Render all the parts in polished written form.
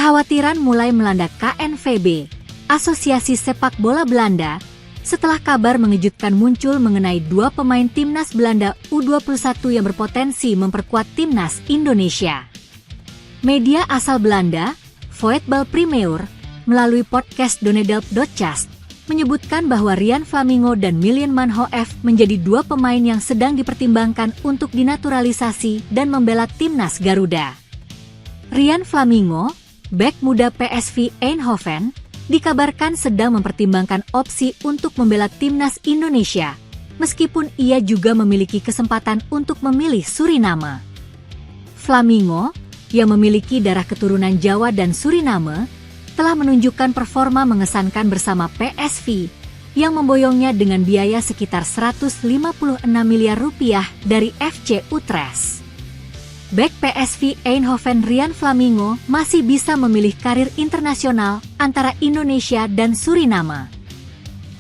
Kekhawatiran mulai melanda KNVB, Asosiasi Sepak Bola Belanda, setelah kabar mengejutkan muncul mengenai dua pemain timnas Belanda U21 yang berpotensi memperkuat timnas Indonesia. Media asal Belanda, Voetbal Primeur, melalui podcast Donnedelp.cast, menyebutkan bahwa Ryan Flamingo dan Milan Manhoef menjadi dua pemain yang sedang dipertimbangkan untuk dinaturalisasi dan membela timnas Garuda. Ryan Flamingo, bek muda PSV Eindhoven, dikabarkan sedang mempertimbangkan opsi untuk membela timnas Indonesia, meskipun ia juga memiliki kesempatan untuk memilih Suriname. Flamingo, yang memiliki darah keturunan Jawa dan Suriname, telah menunjukkan performa mengesankan bersama PSV, yang memboyongnya dengan biaya sekitar 156 miliar rupiah dari FC Utrecht. Bek PSV Eindhoven Ryan Flamingo masih bisa memilih karir internasional antara Indonesia dan Suriname.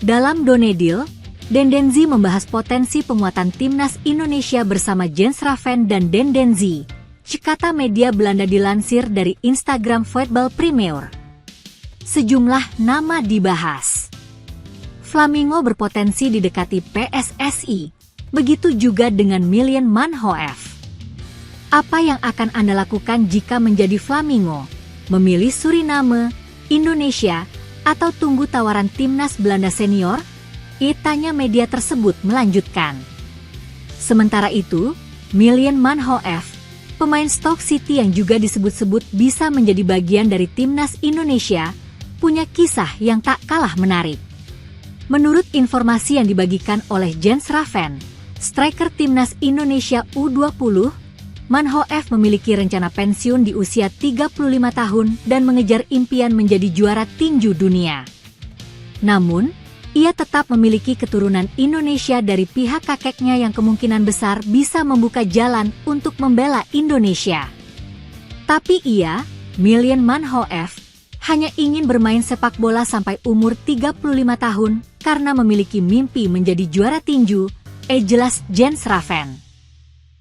Dalam Donedil, Dendenzi membahas potensi penguatan timnas Indonesia bersama Jens Raven dan Dendenzi. Kata media Belanda dilansir dari Instagram Voetbal Primeur. Sejumlah nama dibahas. Flamingo berpotensi didekati PSSI, begitu juga dengan Milan Manhoef. Apa yang akan Anda lakukan jika menjadi Flamingo? Memilih Suriname, Indonesia, atau tunggu tawaran timnas Belanda senior? Tanya media tersebut melanjutkan. Sementara itu, Milan Manhoef, pemain Stoke City yang juga disebut-sebut bisa menjadi bagian dari timnas Indonesia, punya kisah yang tak kalah menarik. Menurut informasi yang dibagikan oleh Jens Raven, striker timnas Indonesia U20, Manhoef memiliki rencana pensiun di usia 35 tahun dan mengejar impian menjadi juara tinju dunia. Namun, ia tetap memiliki keturunan Indonesia dari pihak kakeknya yang kemungkinan besar bisa membuka jalan untuk membela Indonesia. Tapi ia, Milan Manhoef, hanya ingin bermain sepak bola sampai umur 35 tahun karena memiliki mimpi menjadi juara tinju, jelas Jens Raven.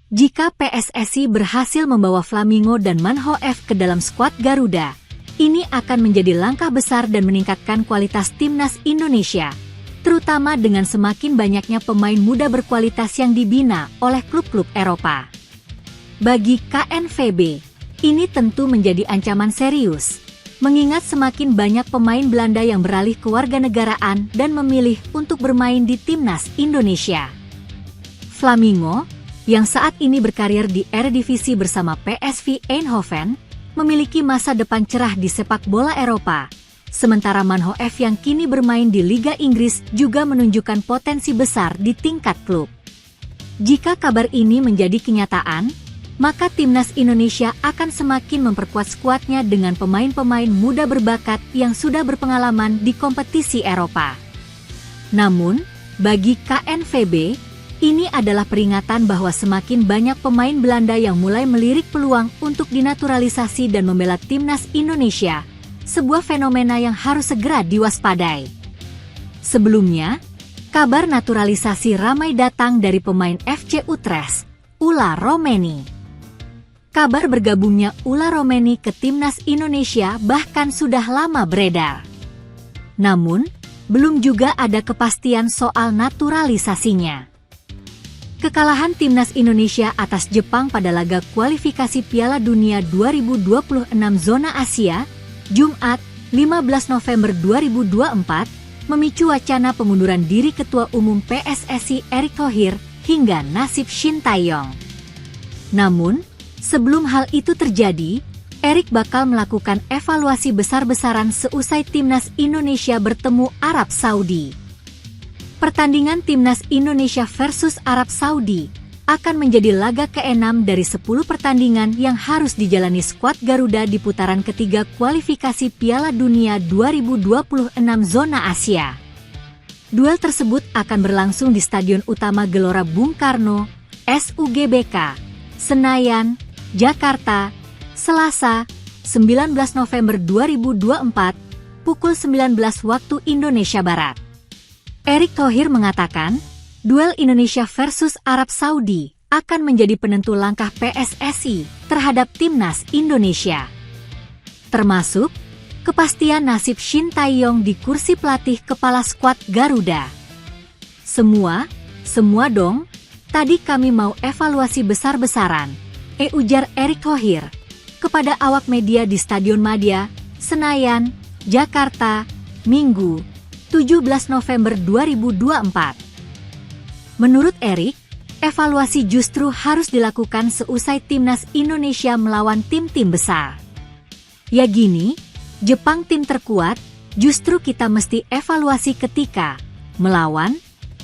Jika PSSI berhasil membawa Flamingo dan Manhoef ke dalam skuad Garuda, ini akan menjadi langkah besar dan meningkatkan kualitas timnas Indonesia, terutama dengan semakin banyaknya pemain muda berkualitas yang dibina oleh klub-klub Eropa. Bagi KNVB, ini tentu menjadi ancaman serius, mengingat semakin banyak pemain Belanda yang beralih kewarganegaraan dan memilih untuk bermain di timnas Indonesia. Flamingo, yang saat ini berkarir di Eredivisie bersama PSV Eindhoven, memiliki masa depan cerah di sepak bola Eropa. Sementara Manhoef yang kini bermain di Liga Inggris juga menunjukkan potensi besar di tingkat klub. Jika kabar ini menjadi kenyataan, maka timnas Indonesia akan semakin memperkuat skuadnya dengan pemain-pemain muda berbakat yang sudah berpengalaman di kompetisi Eropa. Namun, bagi KNVB, ini adalah peringatan bahwa semakin banyak pemain Belanda yang mulai melirik peluang untuk dinaturalisasi dan membela timnas Indonesia, sebuah fenomena yang harus segera diwaspadai. Sebelumnya, kabar naturalisasi ramai datang dari pemain FC Utrecht, Ulla Romeni. Kabar bergabungnya Ulla Romeni ke timnas Indonesia bahkan sudah lama beredar. Namun, belum juga ada kepastian soal naturalisasinya. Kekalahan timnas Indonesia atas Jepang pada laga kualifikasi Piala Dunia 2026 zona Asia, Jumat, 15 November 2024, memicu wacana pengunduran diri Ketua Umum PSSI Erick Thohir hingga nasib Shin Tae-yong. Namun, sebelum hal itu terjadi, Erick bakal melakukan evaluasi besar-besaran seusai timnas Indonesia bertemu Arab Saudi. Pertandingan timnas Indonesia versus Arab Saudi akan menjadi laga ke-6 dari 10 pertandingan yang harus dijalani skuad Garuda di putaran ketiga kualifikasi Piala Dunia 2026 zona Asia. Duel tersebut akan berlangsung di Stadion Utama Gelora Bung Karno, SUGBK, Senayan, Jakarta, Selasa, 19 November 2024, pukul 19 waktu Indonesia Barat. Erick Thohir mengatakan, duel Indonesia versus Arab Saudi akan menjadi penentu langkah PSSI terhadap timnas Indonesia. termasuk kepastian nasib Shin Tae-yong di kursi pelatih kepala skuad Garuda. Semua dong, tadi kami mau evaluasi besar-besaran, ujar Erick Thohir kepada awak media di Stadion Madia, Senayan, Jakarta, Minggu, 17 November 2024. Menurut Erick, evaluasi justru harus dilakukan seusai timnas Indonesia melawan tim-tim besar. Ya gini, Jepang tim terkuat, justru kita mesti evaluasi ketika melawan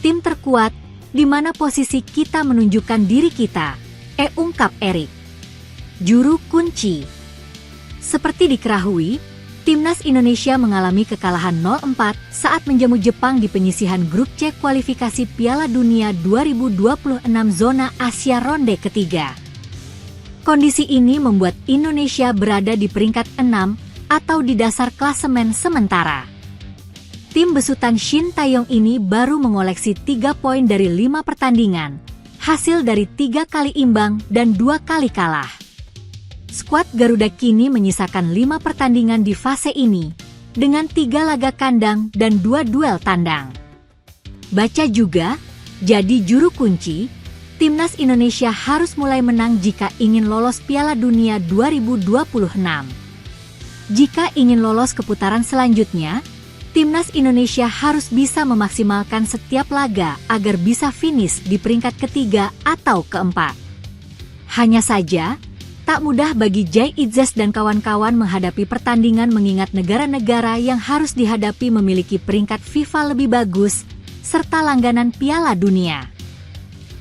tim terkuat, di mana posisi kita menunjukkan diri kita, ungkap Erick. Juru kunci. Seperti diketahui, timnas Indonesia mengalami kekalahan 0-4 saat menjamu Jepang di penyisihan grup C kualifikasi Piala Dunia 2026 zona Asia ronde ketiga. Kondisi ini membuat Indonesia berada di peringkat 6 atau di dasar klasemen sementara. Tim besutan Shin Tae-yong ini baru mengoleksi 3 poin dari 5 pertandingan, hasil dari 3 kali imbang dan 2 kali kalah. Skuad Garuda kini menyisakan 5 pertandingan di fase ini, dengan 3 laga kandang dan 2 duel tandang. Baca juga, jadi juru kunci, timnas Indonesia harus mulai menang jika ingin lolos Piala Dunia 2026. Jika ingin lolos ke putaran selanjutnya, timnas Indonesia harus bisa memaksimalkan setiap laga agar bisa finish di peringkat ketiga atau keempat. Hanya saja, tak mudah bagi Jay Itzes dan kawan-kawan menghadapi pertandingan mengingat negara-negara yang harus dihadapi memiliki peringkat FIFA lebih bagus, serta langganan Piala Dunia.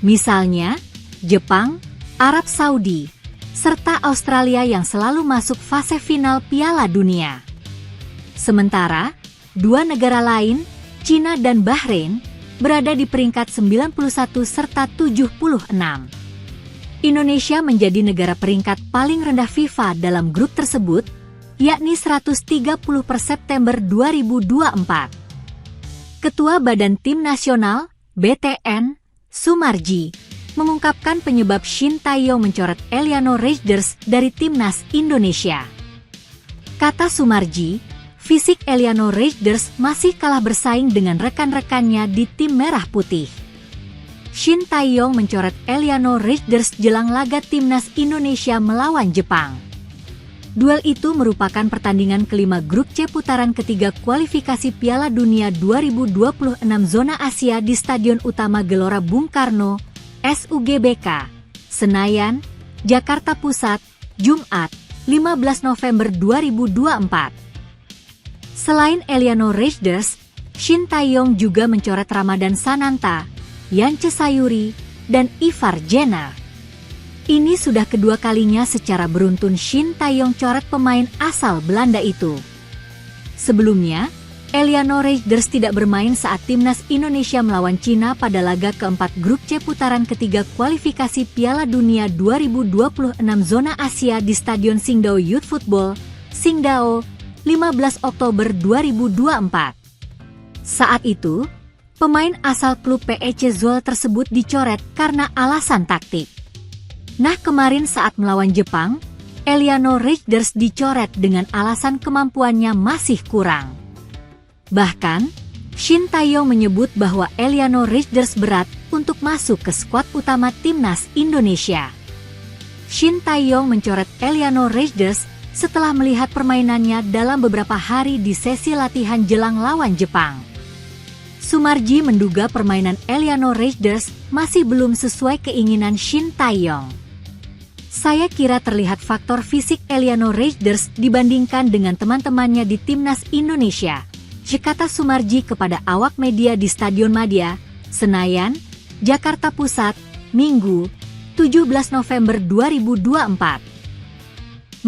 Misalnya, Jepang, Arab Saudi, serta Australia yang selalu masuk fase final Piala Dunia. Sementara, 2 negara lain, Cina dan Bahrain, berada di peringkat 91 serta 76. Indonesia menjadi negara peringkat paling rendah FIFA dalam grup tersebut, yakni 130 per September 2024. Ketua Badan Tim Nasional, BTN, Sumarji, mengungkapkan penyebab Shin Tae-yong mencoret Eliano Reijnders dari Timnas Indonesia. Kata Sumarji, fisik Eliano Reijnders masih kalah bersaing dengan rekan-rekannya di tim Merah Putih. Shin Tae-yong mencoret Eliano Reijnders jelang laga timnas Indonesia melawan Jepang. Duel itu merupakan pertandingan kelima grup C putaran ketiga kualifikasi Piala Dunia 2026 zona Asia di Stadion Utama Gelora Bung Karno, SUGBK, Senayan, Jakarta Pusat, Jumat, 15 November 2024. Selain Eliano Reijnders, Shin Tae-yong juga mencoret Ramadan Sananta, Yance Sayuri, dan Ivar Jenner. Ini sudah kedua kalinya secara beruntun Shin Tae-yong coret pemain asal Belanda itu. Sebelumnya, Eliano Reijnders tidak bermain saat timnas Indonesia melawan Cina pada laga keempat grup C putaran ketiga kualifikasi Piala Dunia 2026 zona Asia di Stadion Qingdao Youth Football, Qingdao, 15 Oktober 2024. Saat itu, pemain asal klub PEC Zwolle tersebut dicoret karena alasan taktik. Nah, kemarin saat melawan Jepang, Eliano Reijnders dicoret dengan alasan kemampuannya masih kurang. Bahkan, Shin Tae-yong menyebut bahwa Eliano Reijnders berat untuk masuk ke skuad utama timnas Indonesia. Shin Tae-yong mencoret Eliano Reijnders setelah melihat permainannya dalam beberapa hari di sesi latihan jelang lawan Jepang. Sumarji menduga permainan Eliano Reijnders masih belum sesuai keinginan Shin Tae-yong. Saya kira terlihat faktor fisik Eliano Reijnders dibandingkan dengan teman-temannya di timnas Indonesia, kata Sumarji kepada awak media di Stadion Madia, Senayan, Jakarta Pusat, Minggu, 17 November 2024.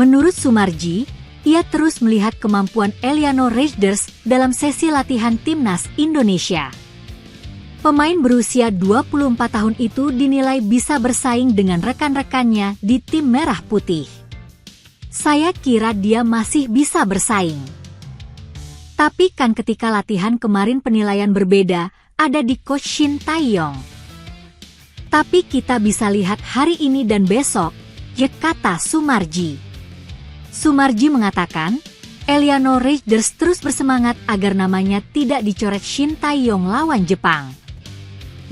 Menurut Sumarji, ia terus melihat kemampuan Eliano Reijnders dalam sesi latihan timnas Indonesia. Pemain berusia 24 tahun itu dinilai bisa bersaing dengan rekan-rekannya di tim Merah Putih. Saya kira dia masih bisa bersaing. Tapi kan ketika latihan kemarin penilaian berbeda, ada di coach Shin Tae-yong. Tapi kita bisa lihat hari ini dan besok, kata Sumarji. Sumarji mengatakan, Eliano Raiders terus bersemangat agar namanya tidak dicoret Shin Tae-yong lawan Jepang.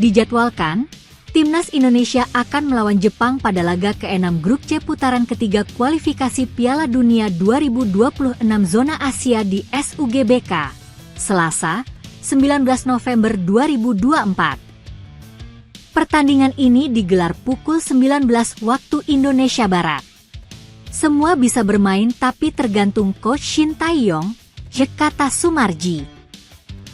Dijadwalkan, Timnas Indonesia akan melawan Jepang pada laga ke-6 Grup C putaran ketiga kualifikasi Piala Dunia 2026 Zona Asia di SUGBK, Selasa, 19 November 2024. Pertandingan ini digelar pukul 19 waktu Indonesia Barat. Semua bisa bermain tapi tergantung coach Shin Tae-yong, kata Sumarji.